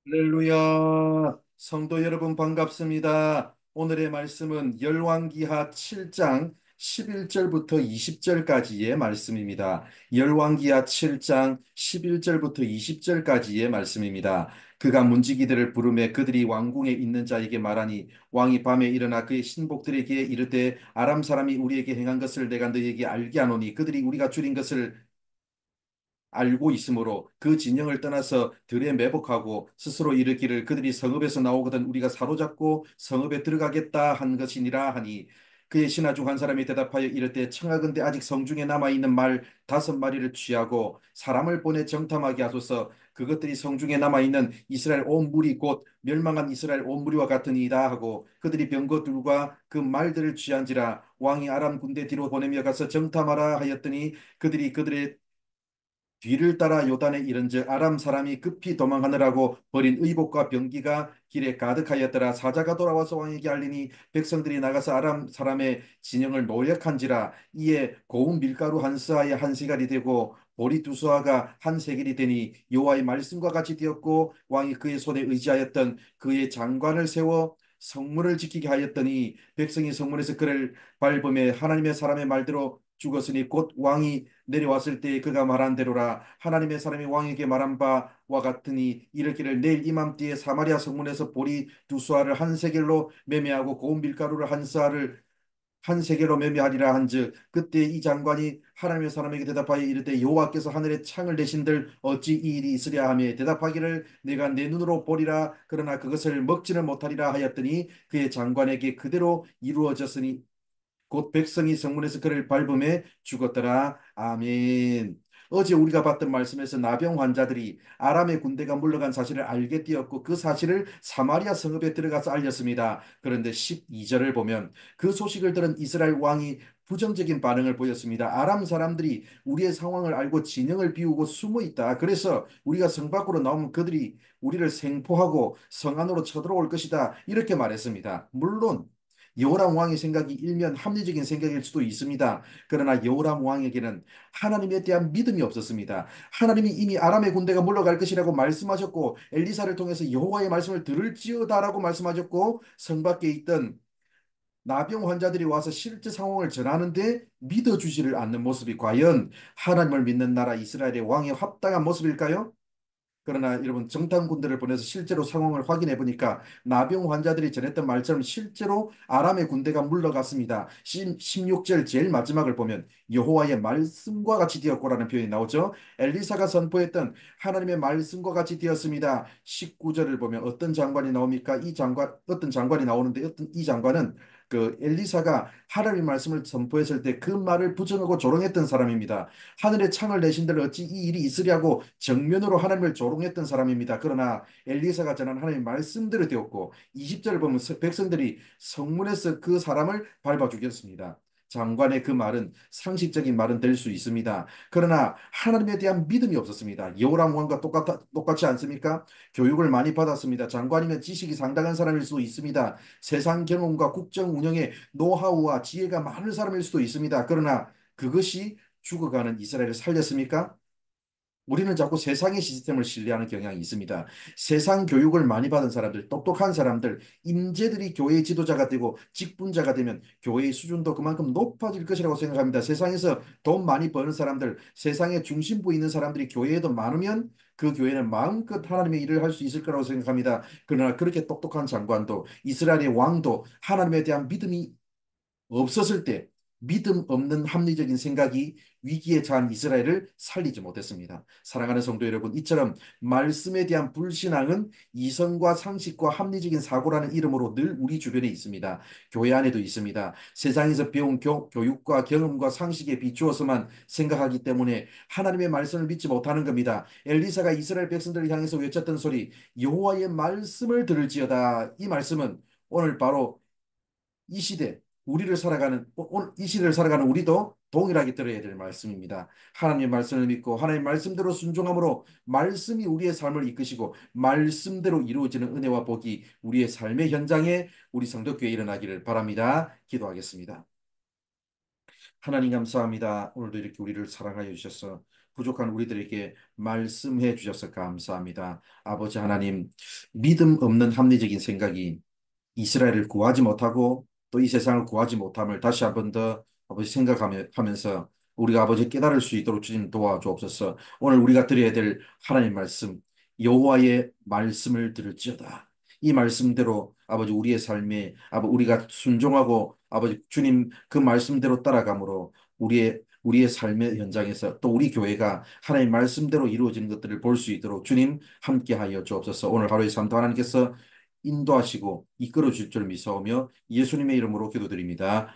할렐루야. 성도 여러분 반갑습니다. 오늘의 말씀은 열왕기하 7장 11절부터 20절까지의 말씀입니다. 열왕기하 7장 11절부터 20절까지의 말씀입니다. 그가 문지기들을 부르매 그들이 왕궁에 있는 자에게 말하니 왕이 밤에 일어나 그의 신복들에게 이르되 아람 사람이 우리에게 행한 것을 내가 너희에게 알게 하노니 그들이 우리가 줄인 것을 알고 있으므로 그 진영을 떠나서 들에 매복하고 스스로 이르기를 그들이 성읍에서 나오거든 우리가 사로잡고 성읍에 들어가겠다 한 것이니라 하니 그의 신하 중 한 사람이 대답하여 이르되 청하건대 아직 성중에 남아있는 말 5마리를 취하고 사람을 보내 정탐하게 하소서. 그것들이 성중에 남아있는 이스라엘 온 무리 곧 멸망한 이스라엘 온 무리와 같으니이다 하고 그들이 병거들과 그 말들을 취한지라. 왕이 아람 군대 뒤로 보내며 가서 정탐하라 하였더니 그들이 그들의 뒤를 따라 요단에 이른즉 아람 사람이 급히 도망하느라고 버린 의복과 병기가 길에 가득하였더라. 사자가 돌아와서 왕에게 알리니 백성들이 나가서 아람 사람의 진영을 노력한지라. 이에 고운 밀가루 한 스아에 한 세갈이 되고 보리 두 수아가 한 세겔이 되니 여호와의 말씀과 같이 되었고 왕이 그의 손에 의지하였던 그의 장관을 세워 성문을 지키게 하였더니 백성이 성문에서 그를 밟음에 하나님의 사람의 말대로 죽었으니 곧 왕이 내려왔을 때 그가 말한 대로라. 하나님의 사람이 왕에게 말한 바와 같으니 이르기를 내일 이맘때에 사마리아 성문에서 보리 두 수아를 한 세겔로 매매하고 고운 밀가루를 한 스아를 한 세겔로 매매하리라 한즉 그때 이 장관이 하나님의 사람에게 대답하여 이르되 여호와께서 하늘에 창을 내신들 어찌 이 일이 있으랴 하며 대답하기를 내가 내 눈으로 보리라 그러나 그것을 먹지는 못하리라 하였더니 그의 장관에게 그대로 이루어졌으니 곧 백성이 성문에서 그를 밟음에 죽었더라. 아멘. 어제 우리가 봤던 말씀에서 나병 환자들이 아람의 군대가 물러간 사실을 알게 되었고 그 사실을 사마리아 성읍에 들어가서 알렸습니다. 그런데 12절을 보면 그 소식을 들은 이스라엘 왕이 부정적인 반응을 보였습니다. 아람 사람들이 우리의 상황을 알고 진영을 비우고 숨어 있다. 그래서 우리가 성 밖으로 나오면 그들이 우리를 생포하고 성 안으로 쳐들어올 것이다. 이렇게 말했습니다. 물론 여호람 왕의 생각이 일면 합리적인 생각일 수도 있습니다. 그러나 여호람 왕에게는 하나님에 대한 믿음이 없었습니다. 하나님이 이미 아람의 군대가 물러갈 것이라고 말씀하셨고 엘리사를 통해서 여호와의 말씀을 들을지어다라고 말씀하셨고 성 밖에 있던 나병 환자들이 와서 실제 상황을 전하는데 믿어주지를 않는 모습이 과연 하나님을 믿는 나라 이스라엘의 왕의 합당한 모습일까요? 그러나 여러분 정탐군대를 보내서 실제로 상황을 확인해 보니까 나병 환자들이 전했던 말처럼 실제로 아람의 군대가 물러갔습니다. 16절 제일 마지막을 보면 여호와의 말씀과 같이 되었고라는 표현이 나오죠. 엘리사가 선포했던 하나님의 말씀과 같이 되었습니다. 19절을 보면 어떤 장관이 나옵니까? 이 장관 어떤 장관이 나오는데 어떤 이 장관은 그 엘리사가 하나님의 말씀을 선포했을 때 그 말을 부정하고 조롱했던 사람입니다. 하늘의 창을 내신들 어찌 이 일이 있으랴고 정면으로 하나님을 조롱했던 사람입니다. 그러나 엘리사가 전한 하나님의 말씀대로 되었고 20절을 보면 백성들이 성문에서 그 사람을 밟아 죽였습니다. 장관의 그 말은 상식적인 말은 될 수 있습니다. 그러나 하나님에 대한 믿음이 없었습니다. 여호람 왕과 똑같지 않습니까? 교육을 많이 받았습니다. 장관이면 지식이 상당한 사람일 수도 있습니다. 세상 경험과 국정 운영의 노하우와 지혜가 많은 사람일 수도 있습니다. 그러나 그것이 죽어가는 이스라엘을 살렸습니까? 우리는 자꾸 세상의 시스템을 신뢰하는 경향이 있습니다. 세상 교육을 많이 받은 사람들, 똑똑한 사람들, 인재들이 교회의 지도자가 되고 직분자가 되면 교회의 수준도 그만큼 높아질 것이라고 생각합니다. 세상에서 돈 많이 버는 사람들, 세상의 중심부에 있는 사람들이 교회에도 많으면 그 교회는 마음껏 하나님의 일을 할 수 있을 거라고 생각합니다. 그러나 그렇게 똑똑한 장관도 이스라엘의 왕도 하나님에 대한 믿음이 없었을 때 믿음 없는 합리적인 생각이 위기에 처한 이스라엘을 살리지 못했습니다. 사랑하는 성도 여러분, 이처럼 말씀에 대한 불신앙은 이성과 상식과 합리적인 사고라는 이름으로 늘 우리 주변에 있습니다. 교회 안에도 있습니다. 세상에서 배운 교육과 경험과 상식에 비추어서만 생각하기 때문에 하나님의 말씀을 믿지 못하는 겁니다. 엘리사가 이스라엘 백성들을 향해서 외쳤던 소리, 여호와의 말씀을 들을지어다. 이 말씀은 오늘 바로 이 시대 우리를 살아가는 오늘 이 시대를 살아가는 우리도 동일하게 들어야 될 말씀입니다. 하나님의 말씀을 믿고 하나님의 말씀대로 순종함으로 말씀이 우리의 삶을 이끄시고 말씀대로 이루어지는 은혜와 복이 우리의 삶의 현장에 우리 성도교회 일어나기를 바랍니다. 기도하겠습니다. 하나님 감사합니다. 오늘도 이렇게 우리를 사랑하여 주셔서 부족한 우리들에게 말씀해 주셔서 감사합니다. 아버지 하나님, 믿음 없는 합리적인 생각이 이스라엘을 구하지 못하고 또 이 세상을 구하지 못함을 다시 한번 더 아버지 생각하면서 우리가 아버지 깨달을 수 있도록 주님 도와주옵소서. 오늘 우리가 드려야 될 하나님 말씀, 여호와의 말씀을 들을지어다. 이 말씀대로 아버지 우리의 삶에 우리가 순종하고 아버지 주님 그 말씀대로 따라감으로 우리의 삶의 현장에서 또 우리 교회가 하나님 말씀대로 이루어지는 것들을 볼 수 있도록 주님 함께하여 주옵소서. 오늘 하루의 삶도 하나님께서 인도하시고 이끌어 주실 줄 믿사오며 예수님의 이름으로 기도드립니다.